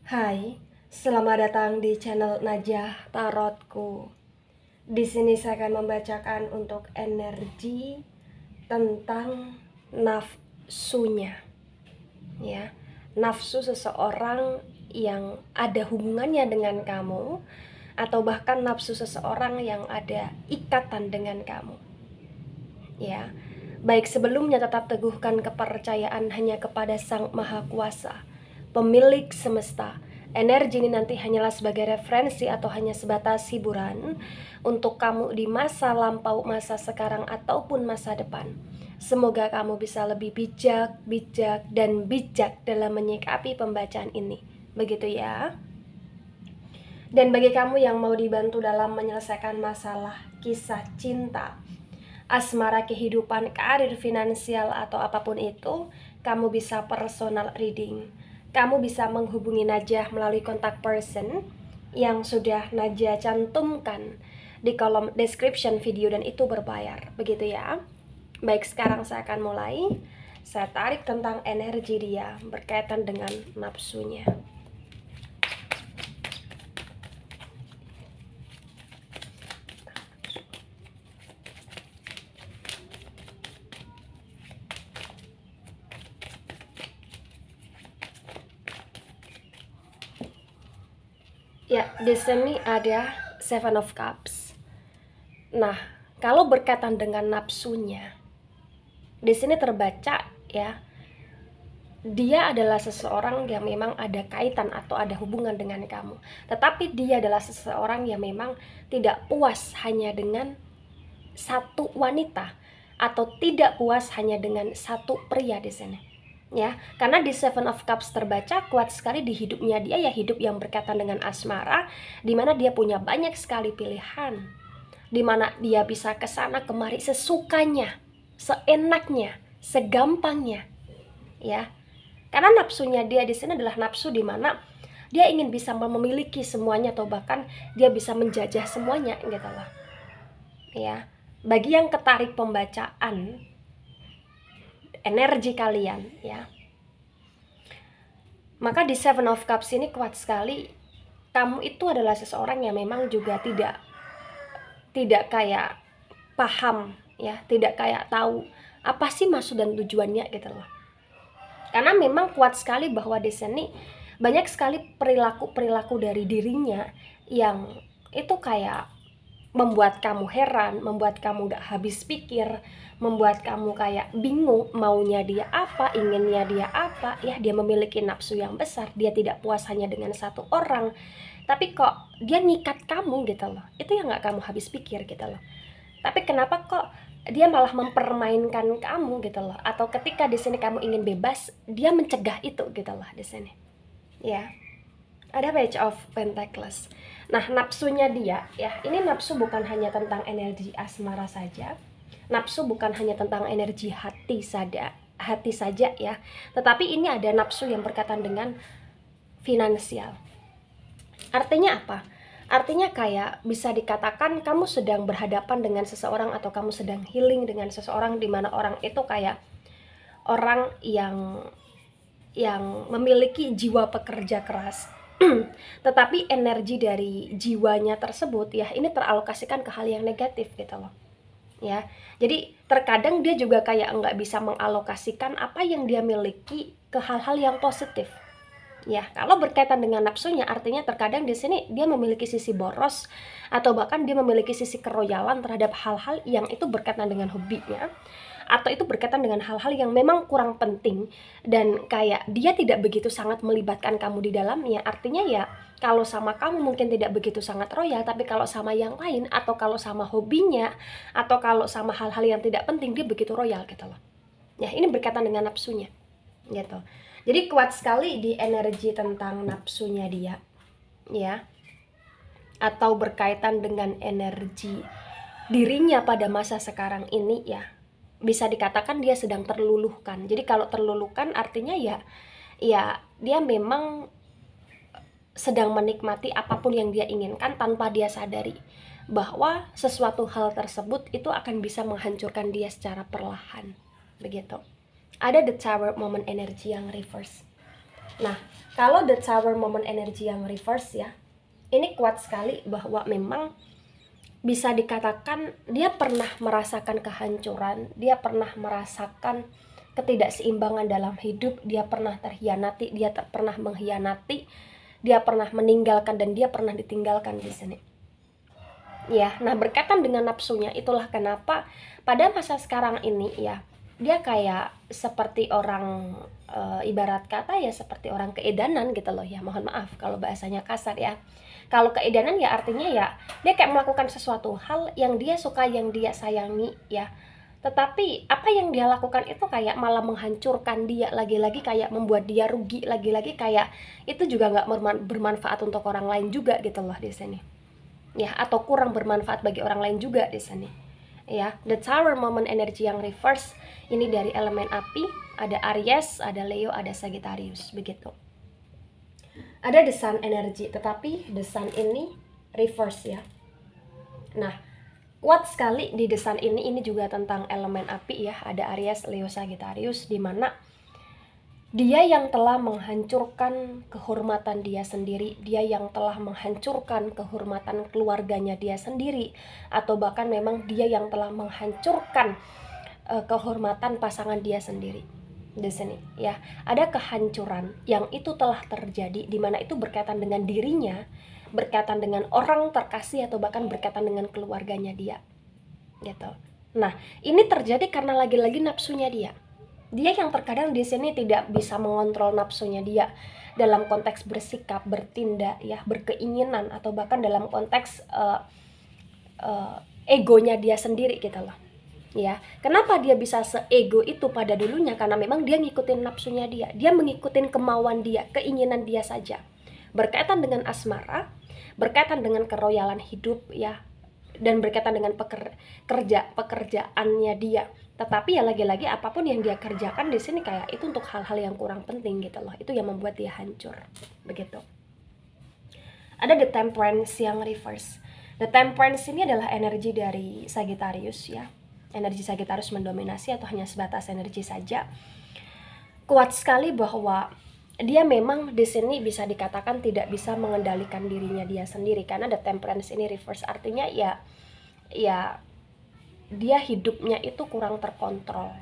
Hai, selamat datang di channel Najah Tarotku. Di sini saya akan membacakan untuk energi tentang nafsunya. Ya, nafsu seseorang yang ada hubungannya dengan kamu, atau bahkan nafsu seseorang yang ada ikatan dengan kamu. Ya, baik sebelumnya tetap teguhkan kepercayaan hanya kepada Sang Maha Kuasa, pemilik semesta. Energi ini nanti hanyalah sebagai referensi atau hanya sebatas hiburan untuk kamu di masa lampau, masa sekarang, ataupun masa depan. Semoga kamu bisa lebih bijak dalam menyikapi pembacaan ini. Begitu ya. Dan bagi kamu yang mau dibantu dalam menyelesaikan masalah kisah cinta, asmara, kehidupan, karir, finansial, atau apapun itu, kamu bisa personal reading. Kamu bisa menghubungi Najah melalui kontak person yang sudah Najah cantumkan di kolom description video, dan itu berbayar. Begitu ya. Baik, sekarang saya akan mulai. Saya tarik tentang energi dia berkaitan dengan nafsunya. Ya, di sini ada Seven of Cups. Nah, kalau berkaitan dengan nafsunya, di sini terbaca ya, dia adalah seseorang yang memang ada kaitan atau ada hubungan dengan kamu. Tetapi dia adalah seseorang yang memang tidak puas hanya dengan satu wanita, atau tidak puas hanya dengan satu pria di sini. Ya, karena di Seven of Cups terbaca kuat sekali di hidupnya dia, ya hidup yang berkaitan dengan asmara, di mana dia punya banyak sekali pilihan, di mana dia bisa kesana kemari sesukanya, seenaknya, segampangnya, ya. Karena nafsunya dia di sini adalah nafsu di mana dia ingin bisa memiliki semuanya, atau bahkan dia bisa menjajah semuanya gitu loh. Ya, bagi yang ketarik pembacaan energi kalian ya, maka di Seven of Cups ini kuat sekali. Kamu itu adalah seseorang yang memang juga tidak kayak paham ya, tidak kayak tahu apa sih maksud dan tujuannya gitu loh. Karena memang kuat sekali bahwa di sini banyak sekali perilaku dari dirinya yang itu kayak membuat kamu heran, membuat kamu gak habis pikir, membuat kamu kayak bingung maunya dia apa, inginnya dia apa. Ya, dia memiliki nafsu yang besar, dia tidak puas hanya dengan satu orang, tapi kok dia nyikat kamu gitu loh. Itu yang gak kamu habis pikir gitu loh. Tapi kenapa kok dia malah mempermainkan kamu gitu loh. Atau ketika di sini kamu ingin bebas, dia mencegah itu gitu loh di sini. Ya. Ada Page of Pentacles. Nah, nafsunya dia ya, ini nafsu bukan hanya tentang energi asmara saja. Nafsu bukan hanya tentang energi hati saja ya. Tetapi ini ada nafsu yang berkaitan dengan finansial. Artinya apa? Artinya kayak bisa dikatakan kamu sedang berhadapan dengan seseorang, atau kamu sedang healing dengan seseorang, di mana orang itu kayak orang yang memiliki jiwa pekerja keras. Tetapi energi dari jiwanya tersebut ya, ini teralokasikan ke hal yang negatif gitu loh. Ya, jadi terkadang dia juga kayak nggak bisa mengalokasikan apa yang dia miliki ke hal-hal yang positif. Ya, kalau berkaitan dengan nafsunya, artinya terkadang di sini dia memiliki sisi boros, atau bahkan dia memiliki sisi keroyalan terhadap hal-hal yang itu berkaitan dengan hobinya, atau itu berkaitan dengan hal-hal yang memang kurang penting, dan kayak dia tidak begitu sangat melibatkan kamu di dalamnya. Artinya ya, kalau sama kamu mungkin tidak begitu sangat royal, tapi kalau sama yang lain, atau kalau sama hobinya, atau kalau sama hal-hal yang tidak penting, dia begitu royal gitu loh. Ya, ini berkaitan dengan nafsunya gitu. Jadi kuat sekali di energi tentang nafsunya dia ya, atau berkaitan dengan energi dirinya pada masa sekarang ini ya. Bisa dikatakan dia sedang terluluhkan. Jadi kalau terluluhkan artinya ya dia memang sedang menikmati apapun yang dia inginkan tanpa dia sadari bahwa sesuatu hal tersebut itu akan bisa menghancurkan dia secara perlahan. Begitu. Ada the Tower moment energi yang reverse. Nah, kalau the Tower moment energi yang reverse ya, ini kuat sekali bahwa memang bisa dikatakan dia pernah merasakan kehancuran, dia pernah merasakan ketidakseimbangan dalam hidup, dia pernah terhianati, dia pernah mengkhianati, dia pernah meninggalkan, dan dia pernah ditinggalkan di sini. Ya, nah berkaitan dengan nafsunya, itulah kenapa pada masa sekarang ini ya, dia kayak seperti orang ibarat kata ya seperti orang keedanan gitu loh ya. Mohon maaf kalau bahasanya kasar ya. Kalau keedanan ya artinya ya dia kayak melakukan sesuatu hal yang dia suka, yang dia sayangi ya. Tetapi apa yang dia lakukan itu kayak malah menghancurkan dia, lagi-lagi kayak membuat dia rugi, lagi-lagi kayak itu juga nggak bermanfaat untuk orang lain juga gitu loh di sini. Ya, atau kurang bermanfaat bagi orang lain juga di sini. Ya, the Tower moment energi yang reverse ini dari elemen api, ada Aries, ada Leo, ada Sagittarius, begitu. Ada the Sun energi, tetapi the Sun ini reverse ya. Nah, kuat sekali di the Sun ini juga tentang elemen api ya, ada Aries, Leo, Sagittarius, di mana dia yang telah menghancurkan kehormatan dia sendiri, dia yang telah menghancurkan kehormatan keluarganya dia sendiri, atau bahkan memang dia yang telah menghancurkan kehormatan pasangan dia sendiri. Di sini ya, ada kehancuran yang itu telah terjadi, di mana itu berkaitan dengan dirinya, berkaitan dengan orang terkasih, atau bahkan berkaitan dengan keluarganya dia. Gitu. Nah, ini terjadi karena lagi-lagi nafsunya dia. Dia yang terkadang di sini tidak bisa mengontrol nafsunya dia dalam konteks bersikap, bertindak, ya, berkeinginan, atau bahkan dalam konteks egonya dia sendiri gitu loh. Ya, kenapa dia bisa seego itu pada dulunya? Karena memang dia ngikutin nafsunya dia mengikuti kemauan dia, keinginan dia saja. Berkaitan dengan asmara, berkaitan dengan keroyalan hidup ya, dan berkaitan dengan pekerjaannya dia. Tetapi ya lagi-lagi apapun yang dia kerjakan di sini kayak itu untuk hal-hal yang kurang penting gitu loh. Itu yang membuat dia hancur. Begitu. Ada the Temperance yang reverse. The Temperance ini adalah energi dari Sagittarius ya. Energi Sagittarius mendominasi atau hanya sebatas energi saja. Kuat sekali bahwa dia memang di sini bisa dikatakan tidak bisa mengendalikan dirinya dia sendiri, karena the Temperance ini reverse artinya ya dia hidupnya itu kurang terkontrol.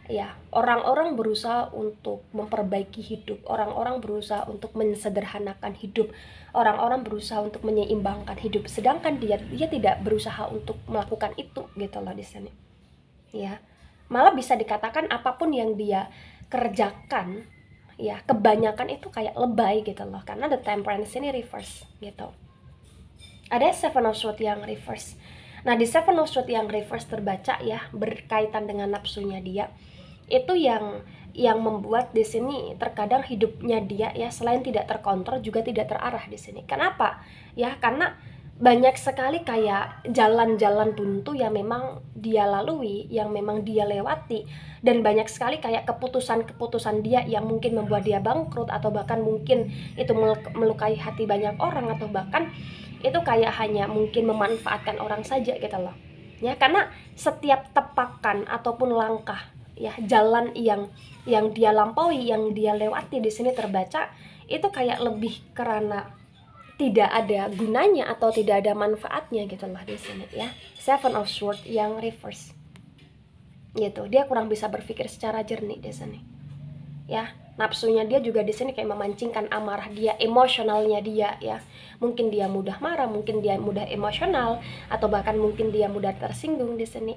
Ya, orang-orang berusaha untuk memperbaiki hidup, orang-orang berusaha untuk mensederhanakan hidup, orang-orang berusaha untuk menyeimbangkan hidup, sedangkan dia tidak berusaha untuk melakukan itu gitu loh di sini. Ya, malah bisa dikatakan apapun yang dia kerjakan ya kebanyakan itu kayak lebay gitu loh, karena the Temperance ini reverse gitu. Ada Seven of Swords yang reverse. Nah, di Seven of Swords yang reverse terbaca ya berkaitan dengan nafsunya dia. Itu yang membuat di sini terkadang hidupnya dia ya selain tidak terkontrol juga tidak terarah di sini. Kenapa? Ya karena banyak sekali kayak jalan-jalan buntu yang memang dia lalui, yang memang dia lewati, dan banyak sekali kayak keputusan-keputusan dia yang mungkin membuat dia bangkrut, atau bahkan mungkin itu melukai hati banyak orang, atau bahkan itu kayak hanya mungkin memanfaatkan orang saja gitu loh. Ya, karena setiap tepakan ataupun langkah ya jalan yang dia lampaui, yang dia lewati di sini terbaca itu kayak lebih karena tidak ada gunanya atau tidak ada manfaatnya gitu loh di sini ya. Seven of Swords yang reverse gitu, dia kurang bisa berpikir secara jernih di sini ya. Nafsunya dia juga di sini kayak memancingkan amarah dia, emosionalnya dia ya. Mungkin dia mudah marah, mungkin dia mudah emosional, atau bahkan mungkin dia mudah tersinggung di sini.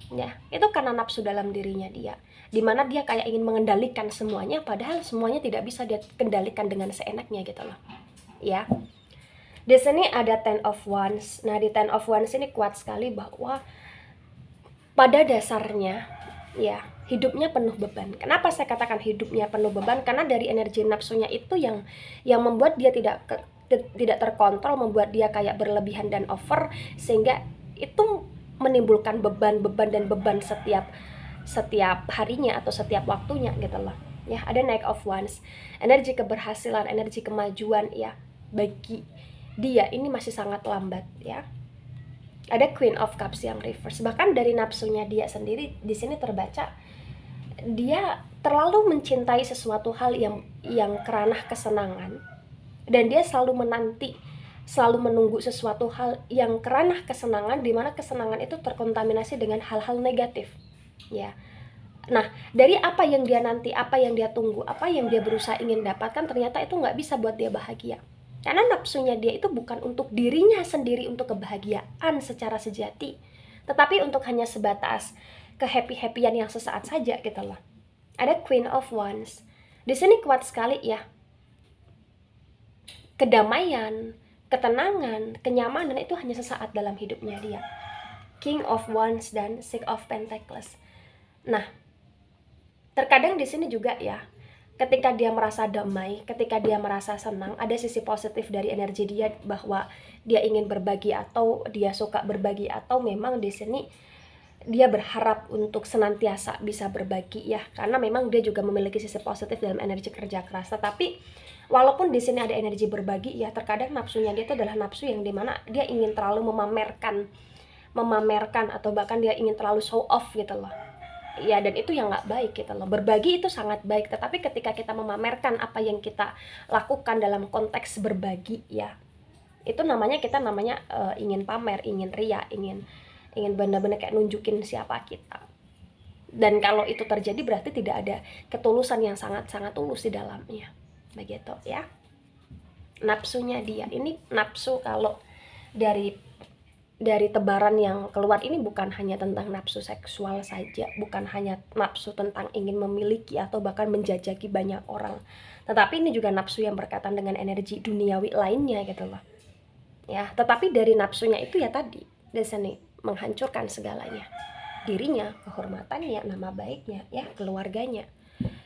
Ya, itu karena nafsu dalam dirinya dia, dimana dia kayak ingin mengendalikan semuanya, padahal semuanya tidak bisa dia kendalikan dengan seenaknya gitu loh ya. Di sini ada Ten of Wands. Nah, di Ten of Wands ini kuat sekali bahwa pada dasarnya ya hidupnya penuh beban. Kenapa saya katakan hidupnya penuh beban? Karena dari energi nafsunya itu yang membuat dia tidak terkontrol, membuat dia kayak berlebihan dan over, sehingga itu menimbulkan beban setiap harinya atau setiap waktunya gitu loh ya. Ada Knight of Wands, energi keberhasilan, energi kemajuan ya, bagi dia ini masih sangat lambat ya. Ada Queen of Cups yang reverse. Bahkan dari nafsunya dia sendiri di sini terbaca dia terlalu mencintai sesuatu hal yang kerana kesenangan, dan dia selalu menunggu sesuatu hal yang kerana kesenangan, di mana kesenangan itu terkontaminasi dengan hal-hal negatif, ya. Nah, dari apa yang dia nanti, apa yang dia tunggu, apa yang dia berusaha ingin dapatkan, ternyata itu nggak bisa buat dia bahagia. Karena nafsunya dia itu bukan untuk dirinya sendiri, untuk kebahagiaan secara sejati, tetapi untuk hanya sebatas kehappy-happyan yang sesaat saja gitu loh. Ada Queen of Wands. Di sini kuat sekali ya. Kedamaian, ketenangan, kenyamanan itu hanya sesaat dalam hidupnya dia. King of Wands dan Six of Pentacles. Nah, terkadang di sini juga ya, ketika dia merasa damai, ketika dia merasa senang, ada sisi positif dari energi dia bahwa dia ingin berbagi atau dia suka berbagi, atau memang di sini dia berharap untuk senantiasa bisa berbagi ya, karena memang dia juga memiliki sisi positif dalam energi kerja keras. Tetapi walaupun di sini ada energi berbagi ya, terkadang nafsunya dia itu adalah nafsu yang dimana dia ingin terlalu memamerkan atau bahkan dia ingin terlalu show off gitu loh. Ya, dan itu yang nggak baik gitu loh. Berbagi itu sangat baik, tetapi ketika kita memamerkan apa yang kita lakukan dalam konteks berbagi ya, itu namanya ingin pamer, ingin ria, ingin benar-benar kayak nunjukin siapa kita. Dan kalau itu terjadi berarti tidak ada ketulusan yang sangat-sangat tulus di dalamnya, begitu ya. Nafsunya dia ini, nafsu kalau dari tebaran yang keluar ini bukan hanya tentang nafsu seksual saja, bukan hanya nafsu tentang ingin memiliki atau bahkan menjajaki banyak orang, tetapi ini juga nafsu yang berkaitan dengan energi duniawi lainnya gitu loh ya. Tetapi dari nafsunya itu ya tadi, di sini menghancurkan segalanya, dirinya, kehormatannya, nama baiknya ya, keluarganya,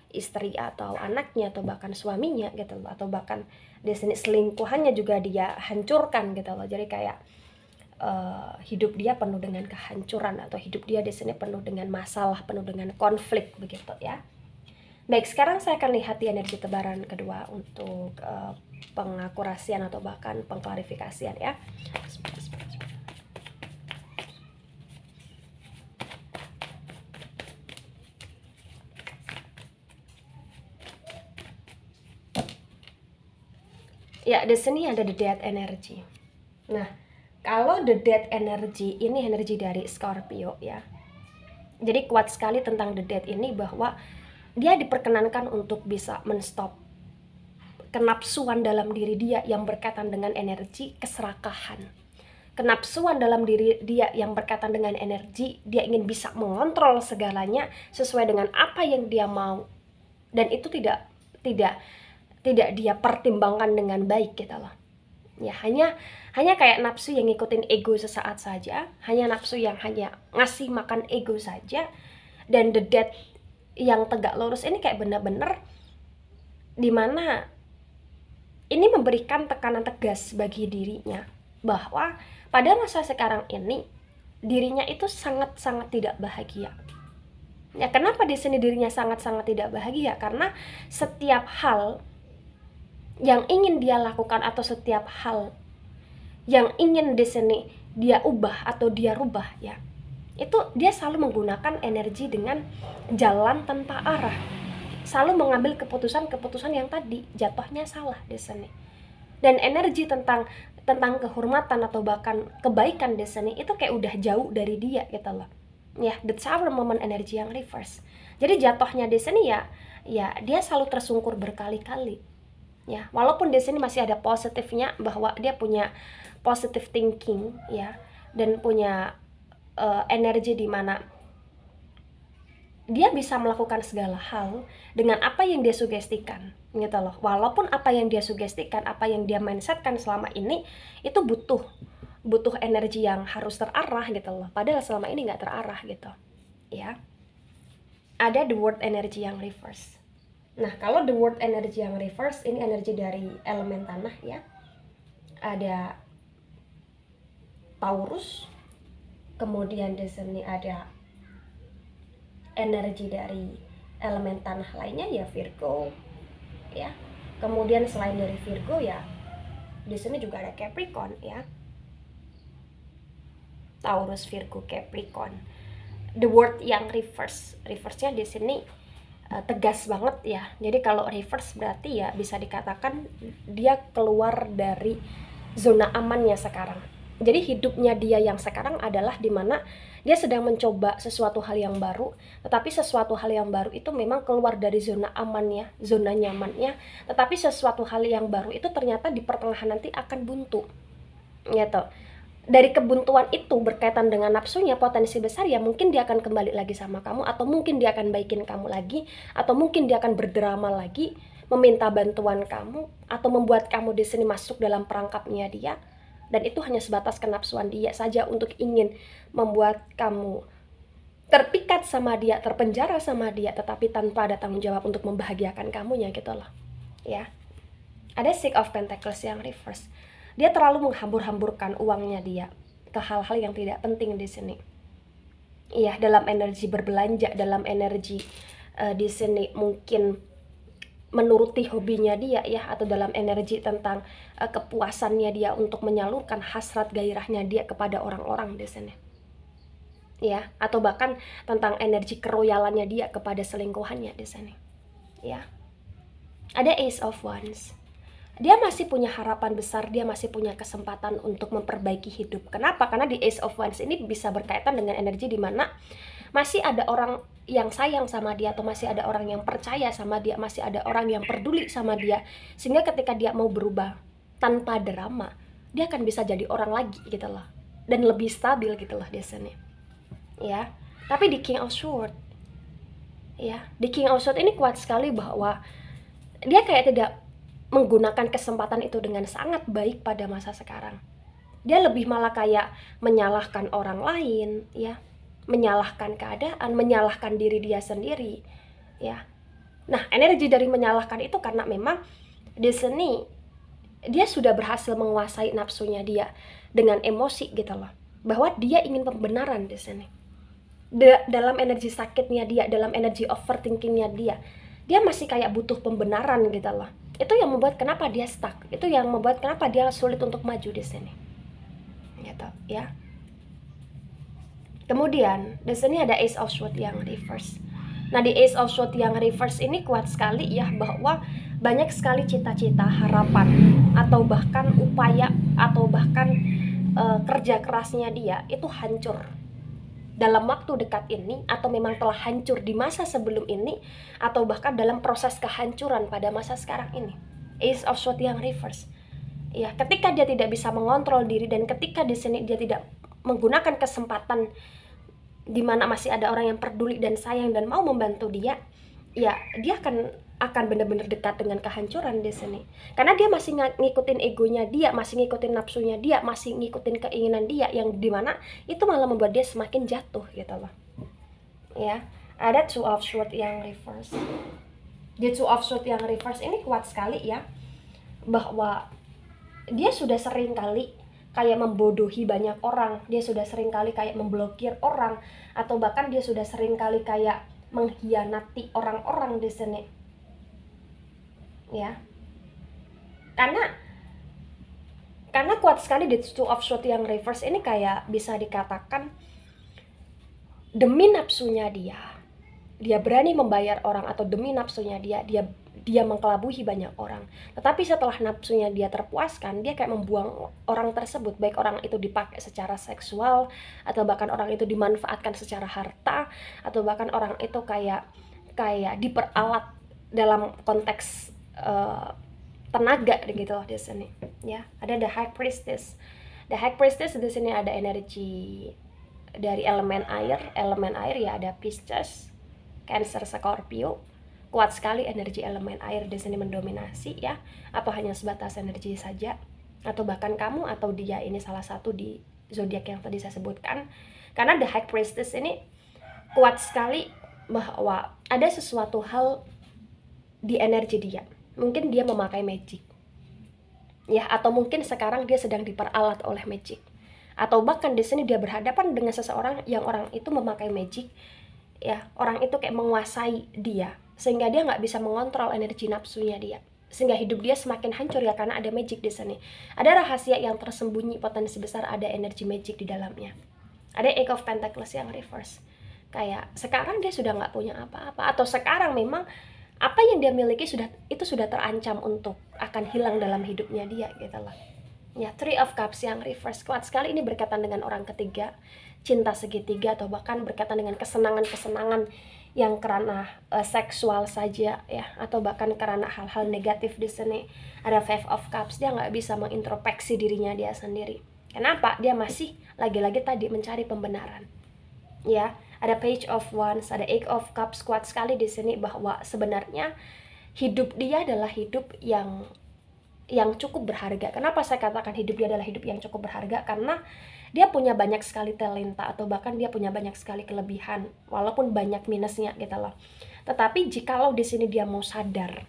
istri atau anaknya, atau bahkan suaminya gitu loh, atau bahkan di sini selingkuhannya juga dia hancurkan gitu loh. Jadi kayak hidup dia penuh dengan kehancuran, atau hidup dia di sini penuh dengan masalah, penuh dengan konflik begitu ya. Baik, sekarang saya akan lihat di energi tebaran kedua untuk pengakurasian atau bahkan pengklarifikasian ya. Ya, di sini ada the death energy. Nah, kalau the death energy ini energi dari Scorpio ya. Jadi kuat sekali tentang the death ini, bahwa dia diperkenankan untuk bisa menstop kenapsuan dalam diri dia yang berkaitan dengan energi keserakahan. Kenapsuan dalam diri dia yang berkaitan dengan energi dia ingin bisa mengontrol segalanya sesuai dengan apa yang dia mau, dan itu tidak dia pertimbangkan dengan baik gitu loh. Ya, hanya kayak nafsu yang ngikutin ego sesaat saja, hanya nafsu yang hanya ngasih makan ego saja. Dan the death yang tegak lurus ini kayak benar-benar dimana ini memberikan tekanan tegas bagi dirinya bahwa pada masa sekarang ini dirinya itu sangat-sangat tidak bahagia. Ya, kenapa di sini dirinya sangat-sangat tidak bahagia? Karena setiap hal yang ingin dia lakukan atau setiap hal yang ingin di sini dia ubah atau dia rubah ya, itu dia selalu menggunakan energi dengan jalan tanpa arah, selalu mengambil keputusan yang tadi jatuhnya salah di sini. Dan energi tentang kehormatan atau bahkan kebaikan di sini itu kayak udah jauh dari dia gitu loh. Ya, the Tower moment energi yang reverse. Jadi jatuhnya di sini ya dia selalu tersungkur berkali-kali. Ya, walaupun di sini masih ada positifnya bahwa dia punya positive thinking ya, dan punya energi di mana dia bisa melakukan segala hal dengan apa yang dia sugestikan gitu loh. Walaupun apa yang dia sugestikan, apa yang dia mindsetkan selama ini itu butuh energi yang harus terarah gitu loh, padahal selama ini nggak terarah gitu ya. Ada the word energy yang reverse. Nah, kalau the word energy yang reverse ini energi dari elemen tanah ya. Ada Taurus, kemudian di sini ada energi dari elemen tanah lainnya ya Virgo ya. Kemudian selain dari Virgo ya di sini juga ada Capricorn ya. Taurus, Virgo, Capricorn. The word yang reverse-nya di sini tegas banget ya. Jadi kalau reverse berarti ya bisa dikatakan dia keluar dari zona amannya sekarang. Jadi hidupnya dia yang sekarang adalah dimana dia sedang mencoba sesuatu hal yang baru, tetapi sesuatu hal yang baru itu memang keluar dari zona amannya, zona nyamannya, tetapi sesuatu hal yang baru itu ternyata di pertengahan nanti akan buntu, gitu. Dari kebuntuan itu berkaitan dengan nafsunya, potensi besar ya mungkin dia akan kembali lagi sama kamu, atau mungkin dia akan baikin kamu lagi, atau mungkin dia akan berdrama lagi, meminta bantuan kamu, atau membuat kamu di sini masuk dalam perangkapnya dia. Dan itu hanya sebatas kenafsuan dia saja untuk ingin membuat kamu terpikat sama dia, terpenjara sama dia, tetapi tanpa ada tanggung jawab untuk membahagiakan kamunya gitu loh. Ya. Ada Six of Pentacles yang reverse. Dia terlalu menghambur-hamburkan uangnya dia ke hal-hal yang tidak penting di sini. Iya, dalam energi berbelanja, dalam energi di sini mungkin menuruti hobinya dia ya, atau dalam energi tentang kepuasannya dia untuk menyalurkan hasrat gairahnya dia kepada orang-orang di sini. Ya, atau bahkan tentang energi keroyalannya dia kepada selingkuhannya di sini. Ya. Ada Ace of Wands. Dia masih punya harapan besar, dia masih punya kesempatan untuk memperbaiki hidup. Kenapa? Karena di Ace of Wands ini bisa berkaitan dengan energi di mana masih ada orang yang sayang sama dia, atau masih ada orang yang percaya sama dia, masih ada orang yang peduli sama dia, sehingga ketika dia mau berubah tanpa drama, dia akan bisa jadi orang lagi gitu loh, dan lebih stabil gitu loh di sini. Ya, tapi di King of Swords, ya, di King of Swords ini kuat sekali bahwa dia kayak tidak menggunakan kesempatan itu dengan sangat baik pada masa sekarang. Dia lebih malah kayak menyalahkan orang lain, ya, menyalahkan keadaan, menyalahkan diri dia sendiri, ya. Nah, energi dari menyalahkan itu karena memang di sini dia sudah berhasil menguasai nafsunya dia dengan emosi gitu loh, bahwa dia ingin pembenaran di sini. Dalam energi sakitnya dia, dalam energi overthinkingnya dia masih kayak butuh pembenaran gitu loh. Itu yang membuat kenapa dia stuck, itu yang membuat kenapa dia sulit untuk maju di sini, gitu ya. Kemudian di sini ada Ace of Swords yang reverse. Nah, di Ace of Swords yang reverse ini kuat sekali ya, bahwa banyak sekali cita-cita, harapan, atau bahkan upaya, atau bahkan kerja kerasnya dia itu hancur dalam waktu dekat ini, atau memang telah hancur di masa sebelum ini, atau bahkan dalam proses kehancuran pada masa sekarang ini. Ace of Swords yang reverse. Ya, ketika dia tidak bisa mengontrol diri, dan ketika di sini dia tidak menggunakan kesempatan di mana masih ada orang yang peduli dan sayang dan mau membantu dia, ya dia akan benar-benar dekat dengan kehancuran di sini. Karena dia masih ngikutin egonya dia, masih ngikutin nafsunya dia, masih ngikutin keinginan dia, yang dimana itu malah membuat dia semakin jatuh gitu loh. Ya, ada Two of Swords yang reverse. Di Two of Swords yang reverse ini kuat sekali ya, bahwa dia sudah sering kali kayak membodohi banyak orang, dia sudah sering kali kayak memblokir orang, atau bahkan dia sudah sering kali kayak mengkhianati orang-orang di sini. Ya, karena kuat sekali di Two of Swords yang reverse ini, kayak bisa dikatakan demi nafsunya dia berani membayar orang, atau demi nafsunya dia mengkelabuhi banyak orang. Tetapi setelah nafsunya dia terpuaskan, dia kayak membuang orang tersebut, baik orang itu dipakai secara seksual, atau bahkan orang itu dimanfaatkan secara harta, atau bahkan orang itu kayak diperalat dalam konteks tenaga gitu loh di sini. Ya, ada The High Priestess. The High Priestess di sini ada energi dari elemen air ya, ada Pisces, Cancer, Scorpio. Kuat sekali energi elemen air di sini mendominasi ya. Apa hanya sebatas energi saja, atau bahkan kamu atau dia ini salah satu di zodiak yang tadi saya sebutkan. Karena The High Priestess ini kuat sekali bahwa ada sesuatu hal di energi dia. Mungkin dia memakai magic, ya, atau mungkin sekarang dia sedang diperalat oleh magic, atau bahkan di sini dia berhadapan dengan seseorang yang orang itu memakai magic, ya, orang itu kayak menguasai dia, sehingga dia nggak bisa mengontrol energi nafsunya dia, sehingga hidup dia semakin hancur ya, karena ada magic di sini. Ada rahasia yang tersembunyi, potensi besar ada energi magic di dalamnya. Ada Eight of Pentacles yang reverse. Kayak sekarang dia sudah nggak punya apa-apa, atau sekarang memang apa yang dia miliki sudah terancam untuk akan hilang dalam hidupnya dia gitu loh. Ya, Three of Cups yang reverse kuat sekali, ini berkaitan dengan orang ketiga, cinta segitiga, atau bahkan berkaitan dengan kesenangan-kesenangan yang karena seksual saja ya, atau bahkan karena hal-hal negatif. Di sini ada Five of Cups, dia nggak bisa mengintrospeksi dirinya dia sendiri. Kenapa? Dia masih lagi-lagi tadi mencari pembenaran. Ya, ada Page of Wands, ada Eight of Cups, kuat sekali di sini bahwa sebenarnya hidup dia adalah hidup yang cukup berharga. Kenapa saya katakan hidup dia adalah hidup yang cukup berharga? Karena dia punya banyak sekali talenta, atau bahkan dia punya banyak sekali kelebihan, walaupun banyak minusnya gitu loh. Tetapi jikalau di sini dia mau sadar,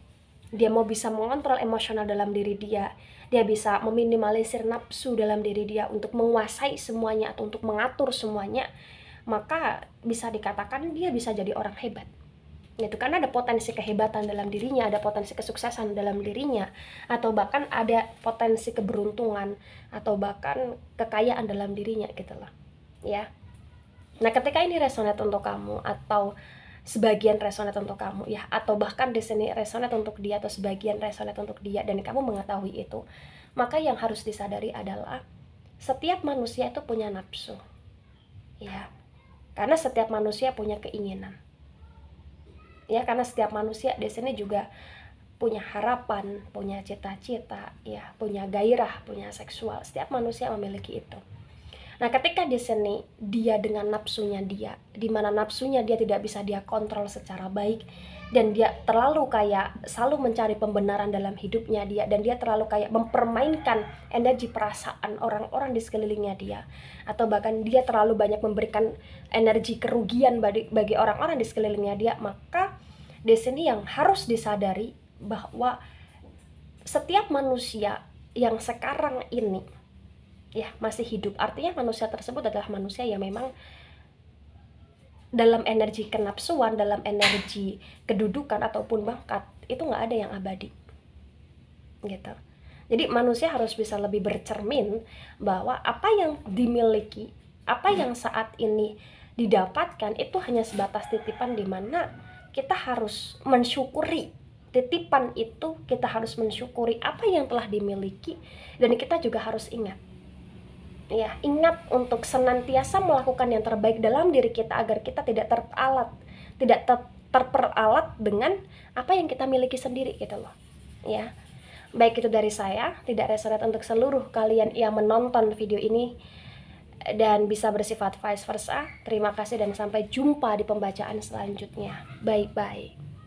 dia mau bisa mengontrol emosional dalam diri dia bisa meminimalisir nafsu dalam diri dia untuk menguasai semuanya atau untuk mengatur semuanya, maka bisa dikatakan dia bisa jadi orang hebat. Itu karena ada potensi kehebatan dalam dirinya, ada potensi kesuksesan dalam dirinya, atau bahkan ada potensi keberuntungan, atau bahkan kekayaan dalam dirinya gitu loh ya. Nah, ketika ini resonate untuk kamu, atau sebagian resonate untuk kamu ya, atau bahkan di sini resonate untuk dia, atau sebagian resonate untuk dia, dan kamu mengetahui itu, maka yang harus disadari adalah setiap manusia itu punya nafsu ya, karena setiap manusia punya keinginan ya, karena setiap manusia di sini juga punya harapan, punya cita-cita ya, punya gairah, punya seksual. Setiap manusia memiliki itu. Nah, ketika di sini dia dengan nafsunya dia, di mana nafsunya dia tidak bisa dia kontrol secara baik, dan dia terlalu kayak selalu mencari pembenaran dalam hidupnya dia, dan dia terlalu kayak mempermainkan energi perasaan orang-orang di sekelilingnya dia, atau bahkan dia terlalu banyak memberikan energi kerugian bagi orang-orang di sekelilingnya dia, maka di sini yang harus disadari bahwa setiap manusia yang sekarang ini ya masih hidup, artinya manusia tersebut adalah manusia yang memang dalam energi kenapsuan, dalam energi kedudukan ataupun bakat, itu nggak ada yang abadi gitu. Jadi manusia harus bisa lebih bercermin bahwa apa yang dimiliki, apa yang saat ini didapatkan itu hanya sebatas titipan, di mana kita harus mensyukuri titipan itu, kita harus mensyukuri apa yang telah dimiliki, dan kita juga harus ingat ya, ingat untuk senantiasa melakukan yang terbaik dalam diri kita, agar kita tidak terperalat dengan apa yang kita miliki sendiri gitu loh ya. Baik, itu dari saya, tidak resonate untuk seluruh kalian yang menonton video ini dan bisa bersifat vice versa. Terima kasih dan sampai jumpa di pembacaan selanjutnya. Bye bye.